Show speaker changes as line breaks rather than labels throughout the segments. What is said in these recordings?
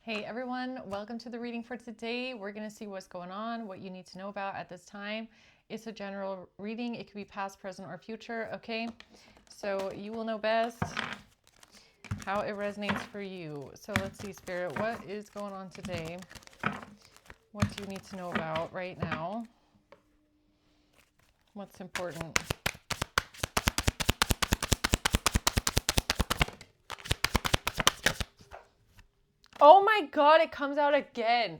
Hey everyone, welcome to the reading for today. We're going to see what's going on, what you need to know about at this time. It's a general reading. It could be past, present, or future, okay? So you will know best how it resonates for you. So let's see, Spirit, what is going on today? What do you need to know about right now? What's important? Oh my God, it comes out again.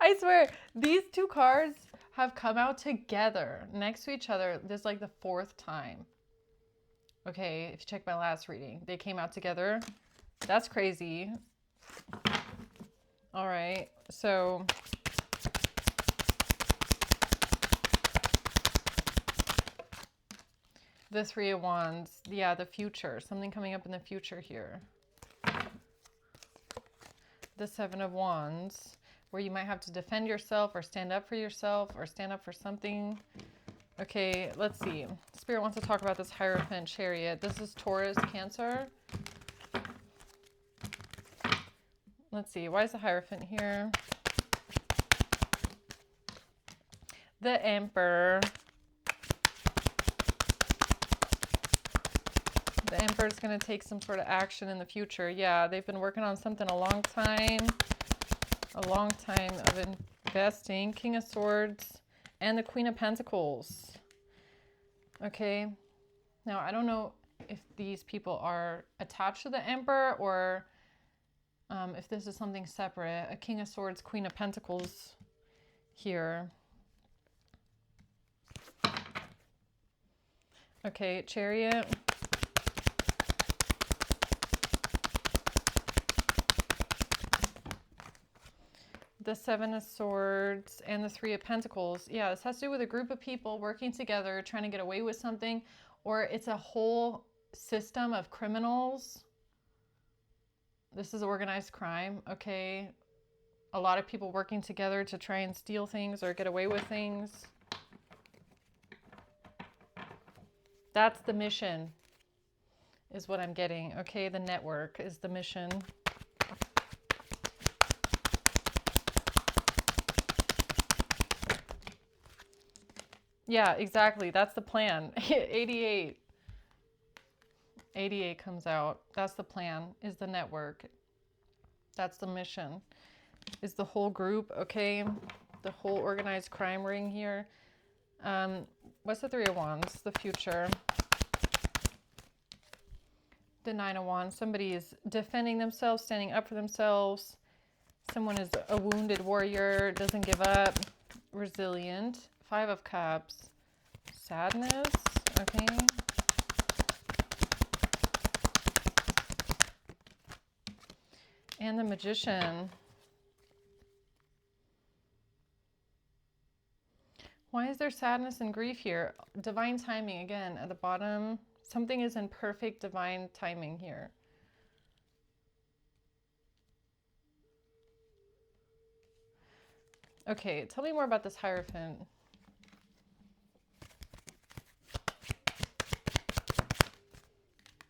I swear, these two cards have come out together next to each other. This is like the fourth time. Okay, if you check my last reading, they came out together. That's crazy. All right, so the Three of Wands, yeah, the future, something coming up in the future here. The Seven of Wands, where you might have to defend yourself or stand up for yourself or stand up for something. Okay, let's see. Spirit wants to talk about this Hierophant Chariot. This is Taurus, Cancer. Let's see. Why is the Hierophant here? The Emperor. The Emperor is going to take some sort of action in the future. Yeah, they've been working on something a long time. A long time of investing. King of Swords and the Queen of Pentacles. Okay. Now, I don't know if these people are attached to the Emperor or if this is something separate. A King of Swords, Queen of Pentacles here. Okay, Chariot. The Seven of Swords and the Three of Pentacles. Yeah, this has to do with a group of people working together, trying to get away with something, or it's a whole system of criminals. This is organized crime, okay? A lot of people working together to try and steal things or get away with things. That's the mission, is what I'm getting, okay? The network is the mission. Yeah, exactly. That's the plan. 88. 88 comes out. That's the plan, is the network. That's the mission, is the whole group, okay? The whole organized crime ring here. What's the Three of Wands? The future. The Nine of Wands. Somebody is defending themselves, standing up for themselves. Someone is a wounded warrior, doesn't give up, resilient. Five of Cups. Sadness, okay? And the Magician. Why is there sadness and grief here? Divine timing, again, at the bottom. Something is in perfect divine timing here. Okay, tell me more about this Hierophant.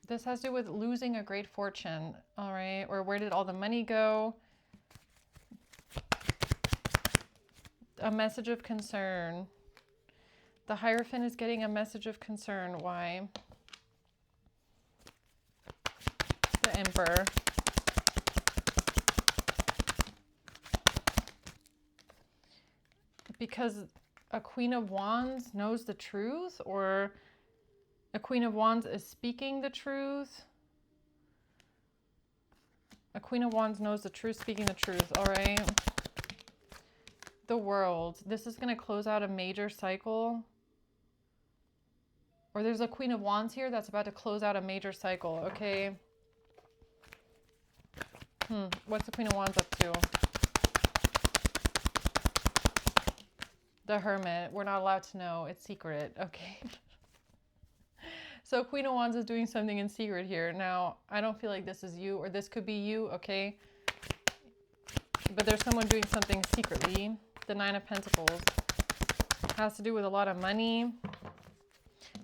This has to do with losing a great fortune, all right? Or where did all the money go? A message of concern. The Hierophant is getting a message of concern. Why? The Emperor. Because a Queen of Wands knows the truth, or a Queen of Wands is speaking the truth. A Queen of Wands knows the truth, speaking the truth, all right? The World. This is going to close out a major cycle. Or there's a Queen of Wands here that's about to close out a major cycle, okay? What's the Queen of Wands up to? The Hermit. We're not allowed to know. It's secret, okay? So Queen of Wands is doing something in secret here. Now, I don't feel like this is you, or this could be you, okay? But there's someone doing something secretly. The Nine of Pentacles has to do with a lot of money,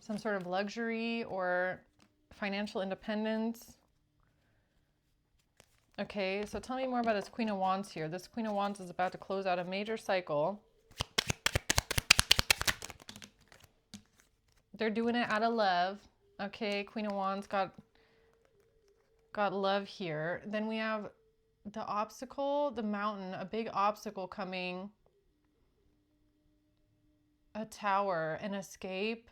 some sort of luxury or financial independence. Okay, so tell me more about this Queen of Wands here. This Queen of Wands is about to close out a major cycle. They're doing it out of love. Okay, Queen of Wands got love here. Then we have the obstacle, the mountain, a big obstacle coming. A tower, an escape.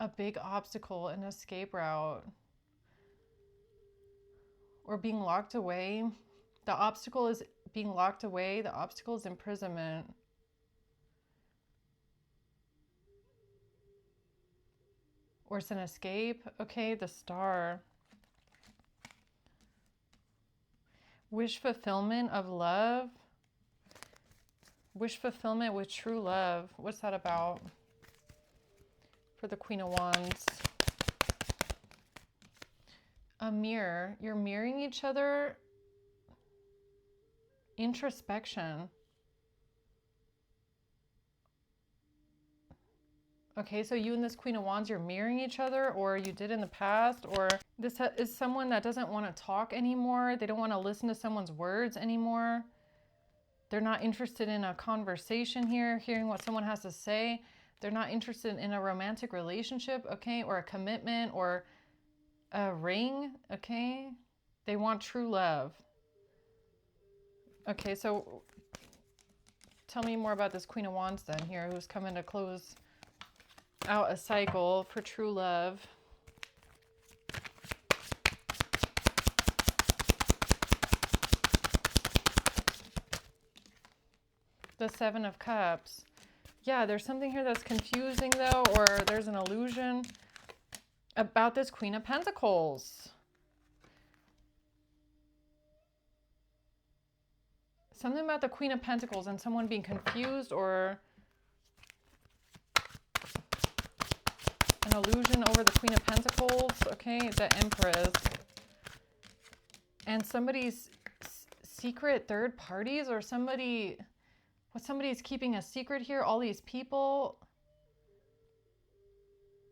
A big obstacle, an escape route. Or being locked away. The obstacle is being locked away. The obstacle is imprisonment. Or it's an escape. Okay, the star. Wish fulfillment of love. Wish fulfillment with true love. What's that about? For the Queen of Wands. A mirror. You're mirroring each other. Introspection. Okay, so you and this Queen of Wands, you're mirroring each other, or you did in the past, or this is someone that doesn't want to talk anymore. They don't want to listen to someone's words anymore. They're not interested in a conversation here, hearing what someone has to say. They're not interested in a romantic relationship, okay, or a commitment, or a ring, okay? They want true love. Okay, so tell me more about this Queen of Wands then here, who's coming to close out a cycle for true love. The Seven of Cups. Yeah, there's something here that's confusing though, or there's an illusion about this Queen of Pentacles. Something about the Queen of Pentacles and someone being confused, or an illusion over the Queen of Pentacles. Okay, the Empress. And somebody's secret third parties, or somebody's keeping a secret here, all these people.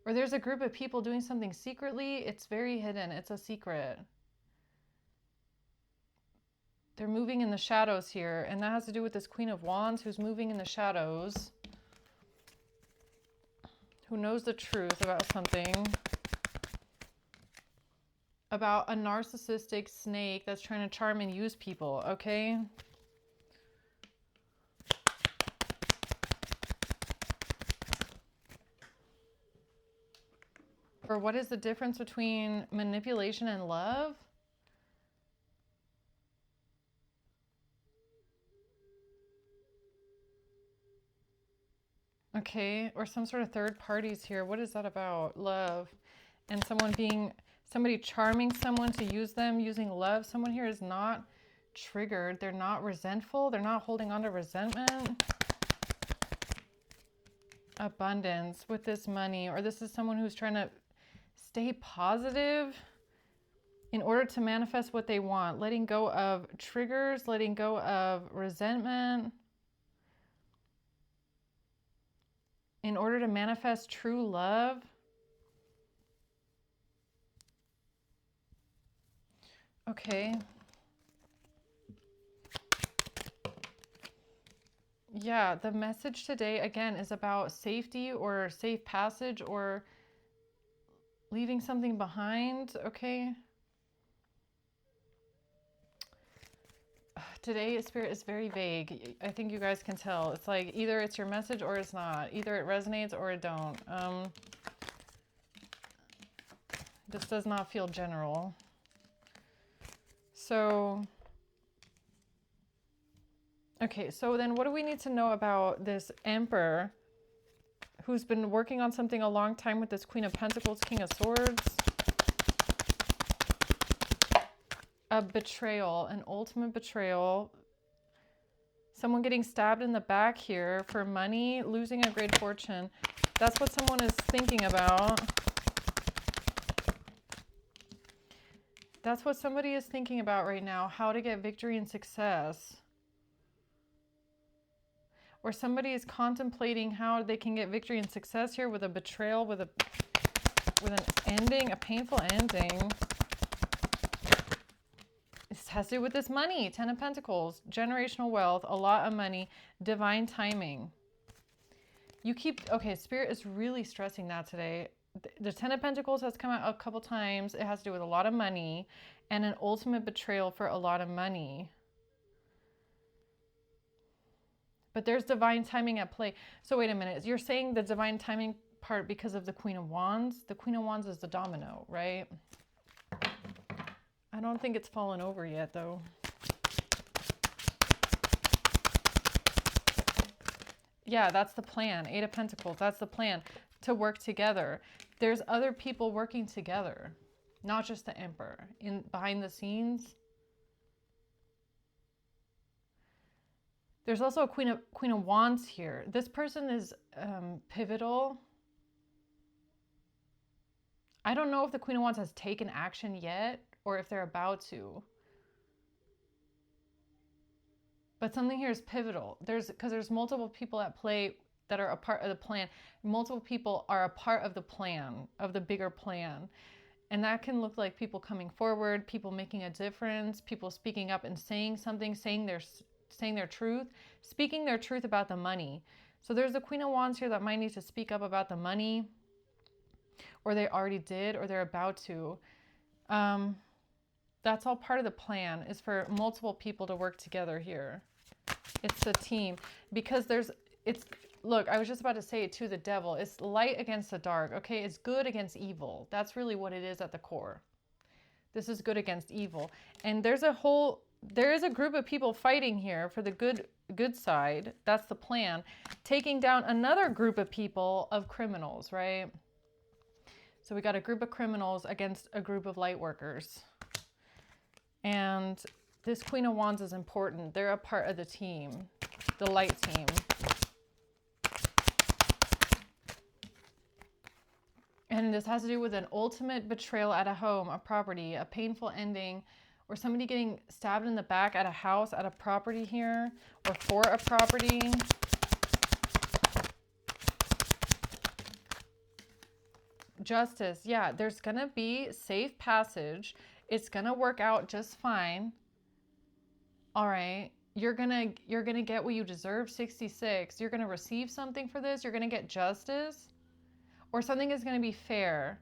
Or there's a group of people doing something secretly. It's very hidden. It's a secret. They're moving in the shadows here. And that has to do with this Queen of Wands who's moving in the shadows. Who knows the truth about something. About a narcissistic snake that's trying to charm and use people, okay? Or what is the difference between manipulation and love? Okay, or some sort of third parties here. What is that about? Love. And somebody charming someone to use them, using love. Someone here is not triggered. They're not resentful. They're not holding on to resentment. Abundance with this money. Or this is someone who's trying to stay positive in order to manifest what they want. Letting go of triggers, letting go of resentment. In order to manifest true love. Okay. Yeah, the message today, again, is about safety or safe passage or leaving something behind, okay? Today, Spirit is very vague. I think you guys can tell. It's like either it's your message or it's not. Either it resonates or it don't. This does not feel general. So, okay, so then what do we need to know about this Emperor who's been working on something a long time with this Queen of Pentacles, King of Swords? A betrayal, an ultimate betrayal. Someone getting stabbed in the back here for money, losing a great fortune. That's what someone is thinking about. That's what somebody is thinking about right now, how to get victory and success. Or somebody is contemplating how they can get victory and success here with a betrayal, with an ending, a painful ending. has to do with this money. 10 of Pentacles, generational wealth, a lot of money, divine timing. Okay, Spirit is really stressing that today. The 10 of Pentacles has come out a couple times. It has to do with a lot of money and an ultimate betrayal for a lot of money. But there's divine timing at play. So wait a minute. You're saying the divine timing part because of the Queen of Wands? The Queen of Wands is the domino, right? I don't think it's fallen over yet, though. Yeah, that's the plan. 8 of Pentacles, that's the plan. To work together. There's other people working together. Not just the Emperor. Behind the scenes. There's also a Queen of Wands here. This person is pivotal. I don't know if the Queen of Wands has taken action yet or if they're about to. But something here is pivotal. Because there's multiple people at play that are a part of the plan. Multiple people are a part of the plan, of the bigger plan. And that can look like people coming forward, people making a difference, people speaking up and saying something, saying their truth, speaking their truth about the money. So there's the Queen of Wands here that might need to speak up about the money, or they already did, or they're about to. That's all part of the plan, is for multiple people to work together here. It's the team. Because look, I was just about to say it to the devil. It's light against the dark, okay? It's good against evil. That's really what it is at the core. This is good against evil. And there is a group of people fighting here for the good side. That's the plan. Taking down another group of people of criminals, right? So we got a group of criminals against a group of light workers. And this Queen of Wands is important. They're a part of the team, the light team. And this has to do with an ultimate betrayal at a home, a property, a painful ending, or somebody getting stabbed in the back at a house, at a property here, or for a property. Justice, yeah, there's going to be safe passage. It's going to work out just fine. All right. You're going to get what you deserve, 66. You're going to receive something for this. You're going to get justice, or something is going to be fair.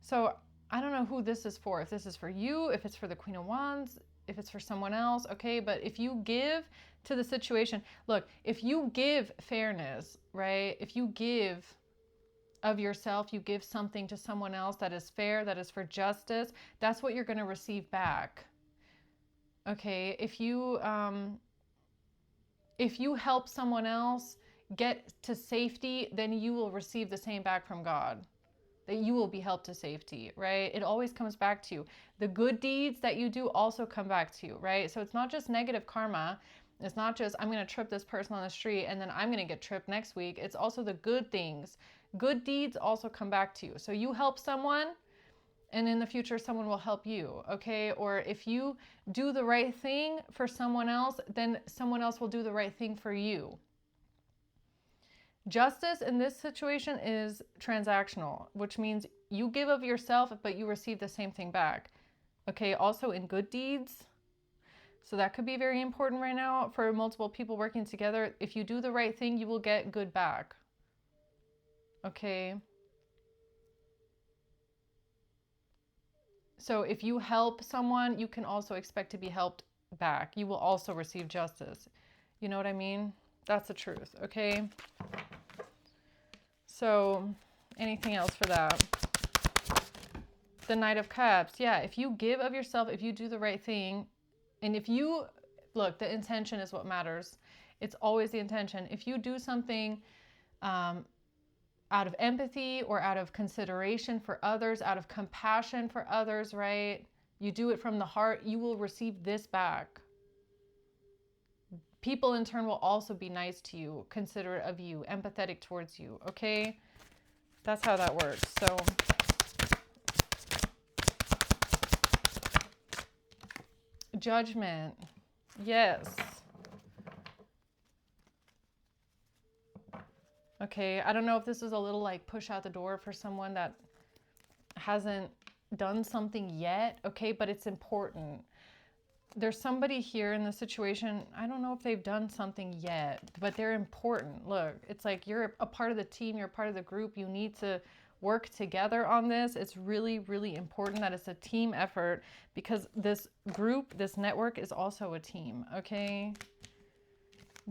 So I don't know who this is for. If this is for you, if it's for the Queen of Wands, if it's for someone else, okay? But if you give to the situation, look, if you give fairness, right? If you give of yourself, you give something to someone else that is fair, that is for justice, that's what you're going to receive back. Okay, if you help someone else get to safety, then you will receive the same back from God. That you will be helped to safety, right? It always comes back to you. The good deeds that you do also come back to you, right? So it's not just negative karma. It's not just, I'm going to trip this person on the street and then I'm going to get tripped next week. It's also the good things. Good deeds also come back to you. So you help someone, and in the future, someone will help you, okay? Or if you do the right thing for someone else, then someone else will do the right thing for you. Justice in this situation is transactional, which means you give of yourself, but you receive the same thing back. Okay, also in good deeds. So that could be very important right now for multiple people working together. If you do the right thing, you will get good back. Okay. So if you help someone, you can also expect to be helped back. You will also receive justice. You know what I mean? That's the truth, okay? So anything else for that? The Knight of Cups. Yeah, if you give of yourself, if you do the right thing, and if you, look, the intention is what matters. It's always the intention. If you do something out of empathy or out of consideration for others, out of compassion for others, right? You do it from the heart, you will receive this back. People in turn will also be nice to you, considerate of you, empathetic towards you, okay? That's how that works. So Judgment. Yes. Okay, I don't know if this is a little like push out the door for someone that hasn't done something yet, okay, but it's important. There's somebody here in the situation. I don't know if they've done something yet, but they're important. Look, it's like you're a part of the team. You're a part of the group. You need to work together on this. It's really, really important that it's a team effort, because this group, this network is also a team, okay?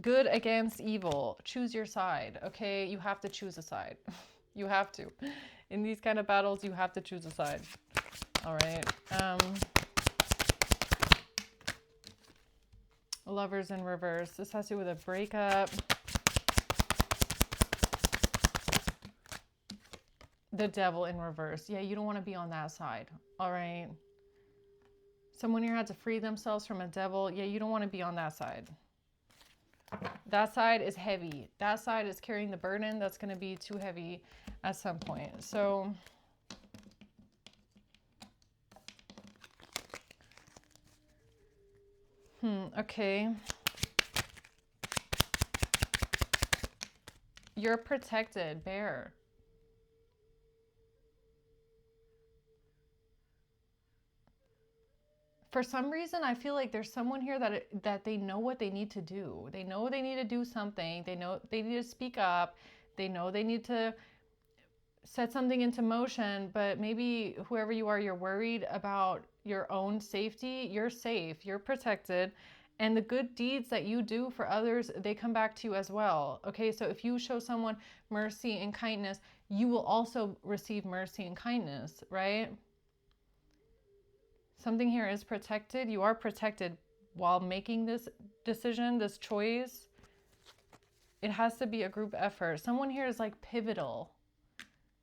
Good against evil. Choose your side, okay? You have to choose a side. You have to. In these kind of battles, you have to choose a side. All right. Lovers in reverse. This has to do with a breakup. The devil in reverse. Yeah, you don't want to be on that side. All right. Someone here had to free themselves from a devil. Yeah, you don't want to be on that side. That side is heavy. That side is carrying the burden that's going to be too heavy at some point. So okay. You're protected, bear. For some reason, I feel like there's someone here that they know what they need to do. They know they need to do something. They know they need to speak up. They know they need to set something into motion, but maybe whoever you are, you're worried about your own safety. You're safe. You're protected. And the good deeds that you do for others, they come back to you as well. Okay, so if you show someone mercy and kindness, you will also receive mercy and kindness, right? Something here is protected. You are protected while making this decision, this choice. It has to be a group effort. Someone here is like pivotal.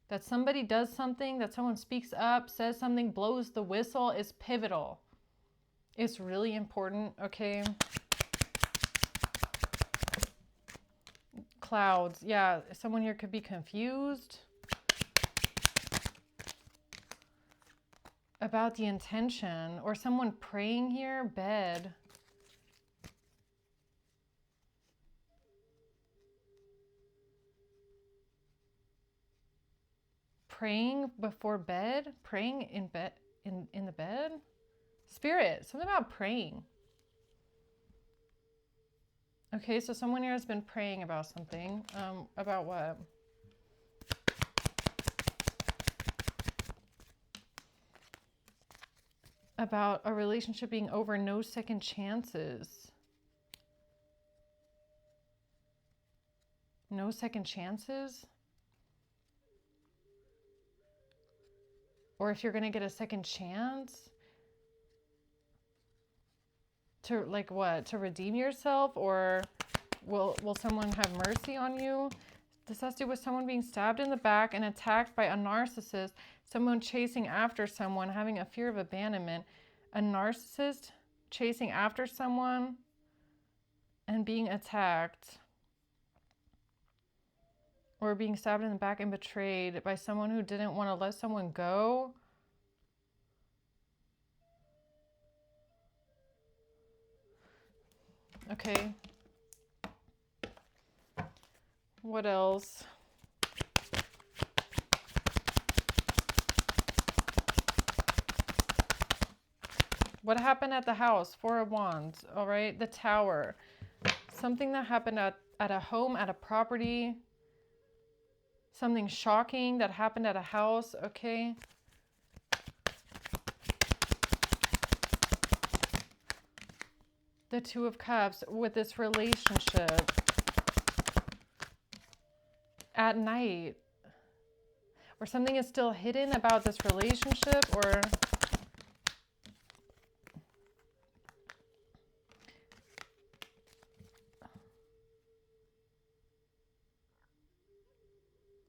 That somebody does something, that someone speaks up, says something, blows the whistle is pivotal. It's really important, okay? Clouds. Yeah, someone here could be confused about the intention, or someone praying here, bed. Praying before bed, praying in bed, in the bed. Spirit, something about praying. Okay, so someone here has been praying about something. About what? About a relationship being over, no second chances. No second chances? Or if you're going to get a second chance to, like, what? To redeem yourself? Or will someone have mercy on you? This has to do with someone being stabbed in the back and attacked by a narcissist, someone chasing after someone, having a fear of abandonment, a narcissist chasing after someone and being attacked, or being stabbed in the back and betrayed by someone who didn't want to let someone go. Okay. What else? What happened at the house? Four of Wands. All right. The Tower. Something that happened at a home, at a property. Something shocking that happened at a house. Okay. The Two of Cups with this relationship. At night. Or something is still hidden about this relationship, or...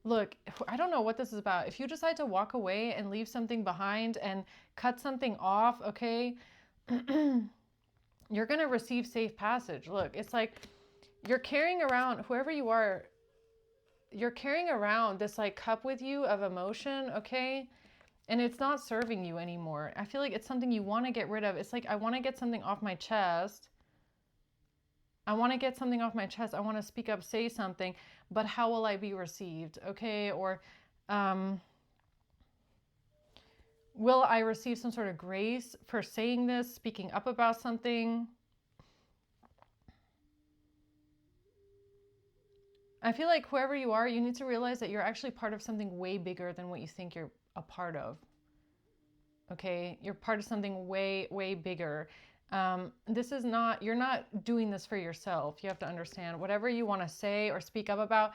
Look, I don't know what this is about. If you decide to walk away and leave something behind and cut something off, okay, you're going to receive safe passage. Look, it's like you're carrying around, whoever you are, you're carrying around this like cup with you of emotion, okay? And it's not serving you anymore. I feel like it's something you want to get rid of. It's like, I want to get something off my chest. I want to get something off my chest. I want to speak up, say something, but how will I be received? Okay. Or, Will I receive some sort of grace for saying this, speaking up about something? I feel like whoever you are, you need to realize that you're actually part of something way bigger than what you think you're a part of. Okay, you're part of something way, way bigger. This is not, you're not doing this for yourself. You have to understand whatever you want to say or speak up about,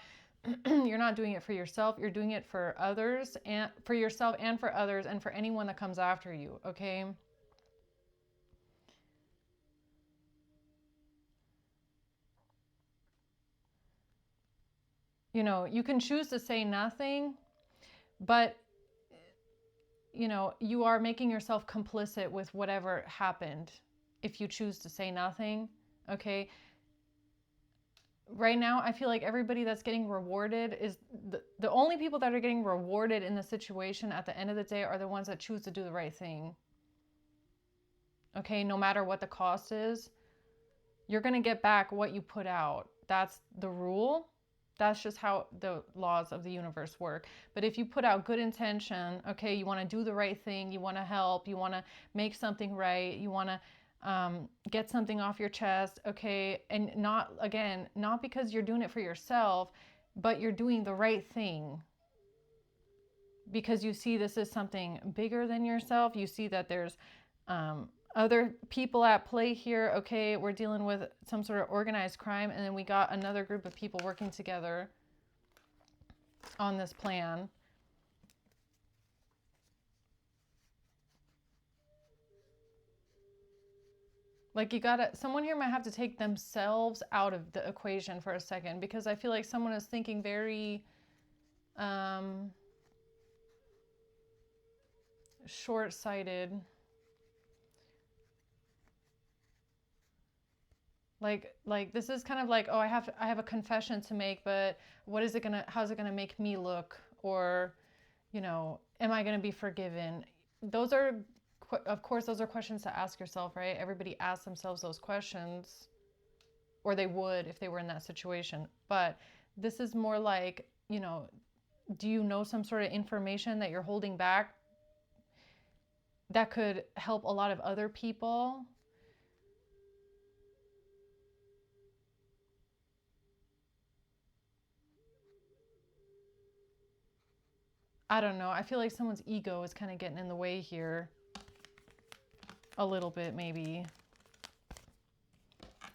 you're not doing it for yourself. You're doing it for others, and for yourself and for others and for anyone that comes after you. Okay. You know, you can choose to say nothing, but you know, you are making yourself complicit with whatever happened if you choose to say nothing. Okay. Right now, I feel like everybody that's getting rewarded is the only people that are getting rewarded in the situation at the end of the day are the ones that choose to do the right thing. Okay. No matter what the cost is, you're going to get back what you put out. That's the rule. That's just how the laws of the universe work. But if you put out good intention, okay, you want to do the right thing, you want to help, you want to make something right, you want to get something off your chest, okay, and not, again, not because you're doing it for yourself, but you're doing the right thing because you see this is something bigger than yourself. You see that there's other people at play here. Okay, we're dealing with some sort of organized crime, and then we got another group of people working together on this plan. Like, you gotta, someone here might have to take themselves out of the equation for a second, because I feel like someone is thinking very short-sighted. Like this is kind of like, oh, I have a confession to make, but how's it gonna make me look? Or, you know, am I gonna be forgiven? Those are, of course, those are questions to ask yourself, right? Everybody asks themselves those questions, or they would if they were in that situation. But this is more like, you know, do you know some sort of information that you're holding back that could help a lot of other people? I don't know. I feel like someone's ego is kind of getting in the way here. A little bit, maybe.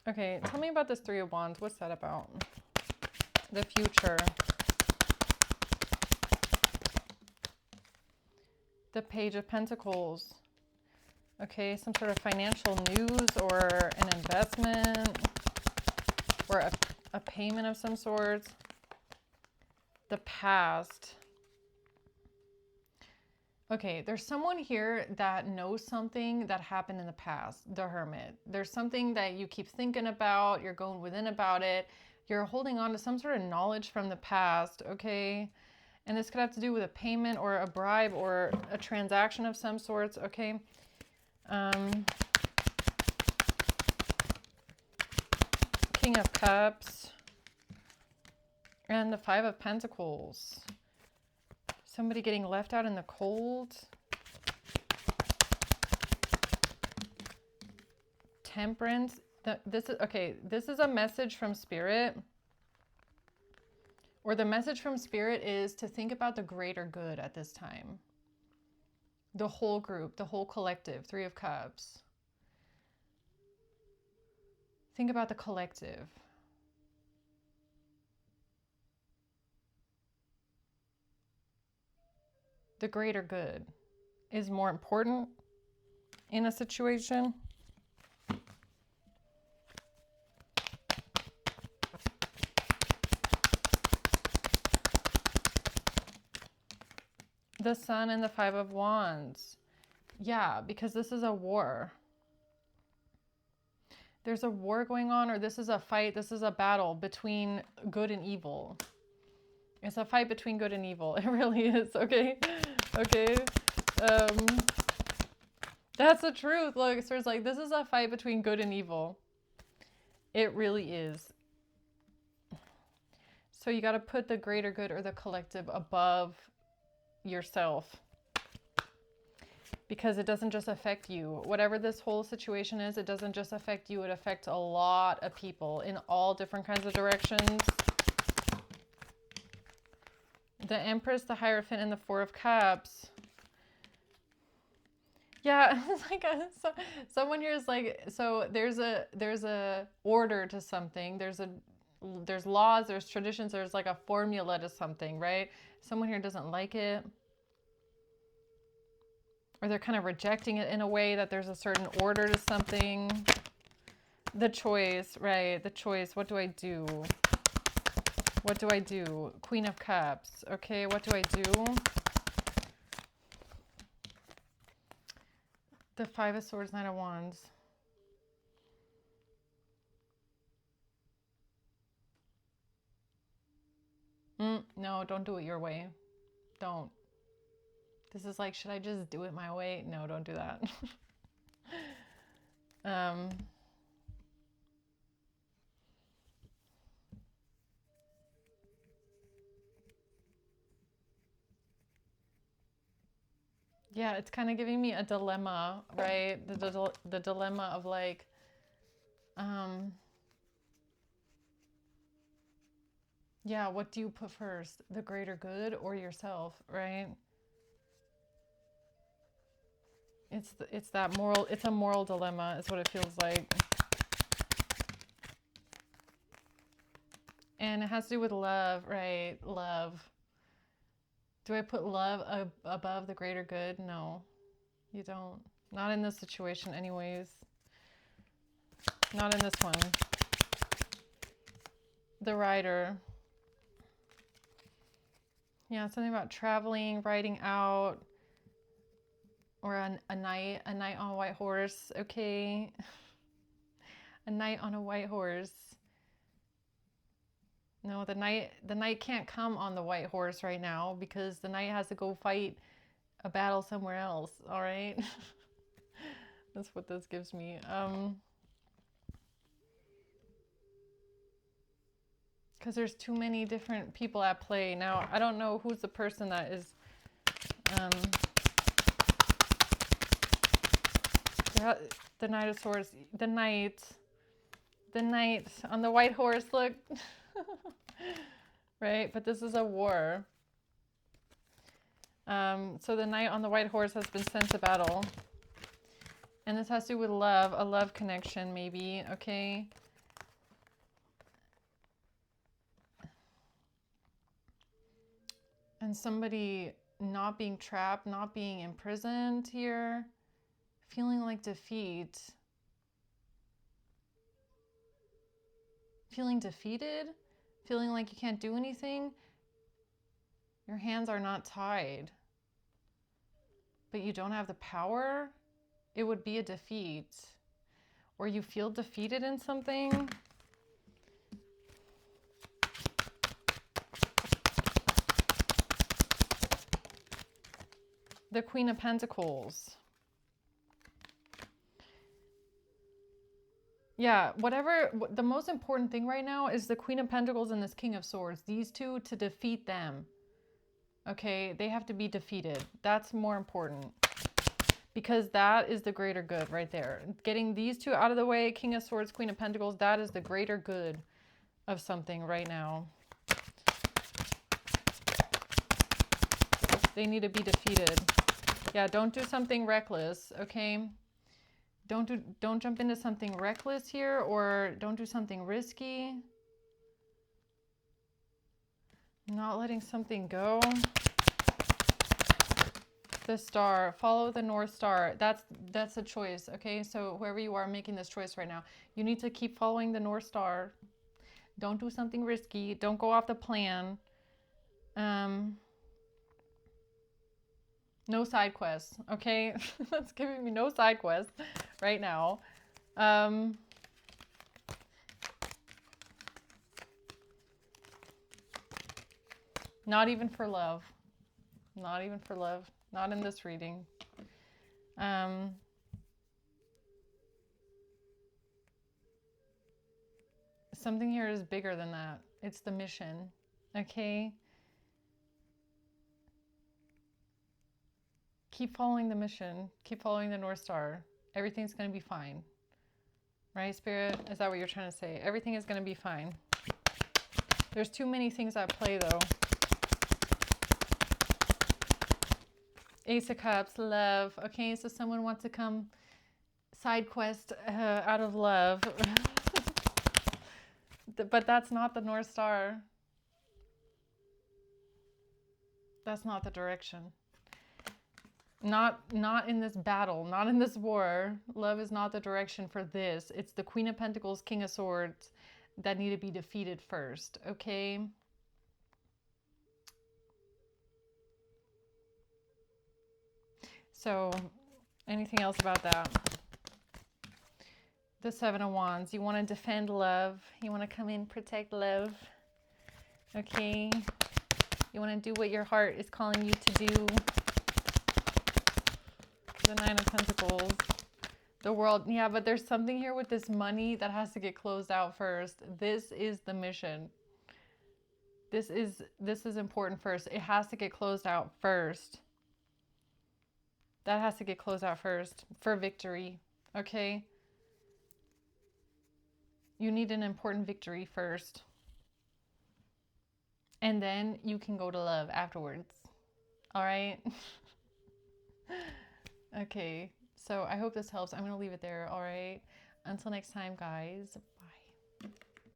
Okay, tell me about this Three of Wands. What's that about? The future. The Page of Pentacles. Okay, some sort of financial news or an investment or a payment of some sort. The past. Okay, there's someone here that knows something that happened in the past, the Hermit. There's something that you keep thinking about, you're going within about it, you're holding on to some sort of knowledge from the past, okay? And this could have to do with a payment or a bribe or a transaction of some sorts, okay? King of Cups and the Five of Pentacles. Somebody getting left out in the cold. Temperance. This is a message from Spirit. Or the message from Spirit is to think about the greater good at this time. The whole group, the whole collective, Three of Cups. Think about the collective. The greater good is more important in a situation. The Sun and the Five of Wands. Yeah, because this is a war. There's a war going on, or this is a fight, this is a battle between good and evil. It's a fight between good and evil. It really is, okay? Okay. That's the truth. Look, so it's like, this is a fight between good and evil. It really is. So you got to put the greater good or the collective above yourself. because it doesn't just affect you. Whatever this whole situation is, it doesn't just affect you. It affects a lot of people in all different kinds of directions. The Empress, the Hierophant, and the Four of Cups. Yeah, it's like someone here is like, so there's a order to something. There's laws, there's traditions, there's like a formula to something, right? Someone here doesn't like it. Or they're kind of rejecting it in a way that there's a certain order to something. The choice, right? The choice. What do I do? What do I do? Queen of Cups. Okay, what do I do? The Five of Swords, Knight of Wands. No, don't do it your way. Don't. This is like, should I just do it my way? No, don't do that. Yeah, it's kind of giving me a dilemma, right? The dilemma of like, yeah, what do you put first? The greater good or yourself, right? It's that moral, it's a moral dilemma is what it feels like. And it has to do with love, right? Love. Do I put love above the greater good? No, you don't. Not in this situation anyways. Not in this one. The Rider. Yeah, something about traveling, riding out, or a knight on a white horse. Okay. A knight on a white horse. No, the knight can't come on the white horse right now because the knight has to go fight a battle somewhere else. All right. That's what this gives me. Because there's too many different people at play. Now, I don't know who's the person that is the Knight of Swords, the Knight on the white horse, look. Right, but this is a war. So the Knight on the white horse has been sent to battle. And this has to do with love, a love connection maybe, okay? And somebody not being trapped, not being imprisoned here, feeling like defeat. Feeling defeated, feeling like you can't do anything. Your hands are not tied, but you don't have the power. It would be a defeat. Or you feel defeated in something. The Queen of Pentacles. Yeah, whatever, the most important thing right now is the Queen of Pentacles and this King of Swords. These two, to defeat them. Okay, they have to be defeated. That's more important. Because that is the greater good right there. Getting these two out of the way, King of Swords, Queen of Pentacles, that is the greater good of something right now. They need to be defeated. Yeah, don't do something reckless, okay? Don't jump into something reckless here, or don't do something risky. Not letting something go. The Star, follow the North Star. That's a choice, okay? So whoever you are making this choice right now, you need to keep following the North Star. Don't do something risky. Don't go off the plan. No side quests, okay? That's giving me no side quests right now. Not even for love. Not even for love. Not in this reading. Something here is bigger than that. It's the mission, okay? Keep following the mission. Keep following the North Star. Everything's going to be fine. Right, Spirit? Is that what you're trying to say? Everything is going to be fine. There's too many things at play, though. Ace of Cups, love. Okay, so someone wants to come side quest out of love. But that's not the North Star. That's not the direction. Not in this battle, not in this war. Love is not the direction for this. It's the Queen of Pentacles, King of Swords that need to be defeated first, okay? So, anything else about that? The Seven of Wands. You want to defend love. You want to come in, protect love. Okay? You want to do what your heart is calling you to do. The Nine of Pentacles. The World. Yeah, but there's something here with this money that has to get closed out first. This is the mission. This is important first. It has to get closed out first. That has to get closed out first for victory. Okay? You need an important victory first. And then you can go to love afterwards. All right? Okay. So I hope this helps. I'm going to leave it there. All right? Until next time, guys.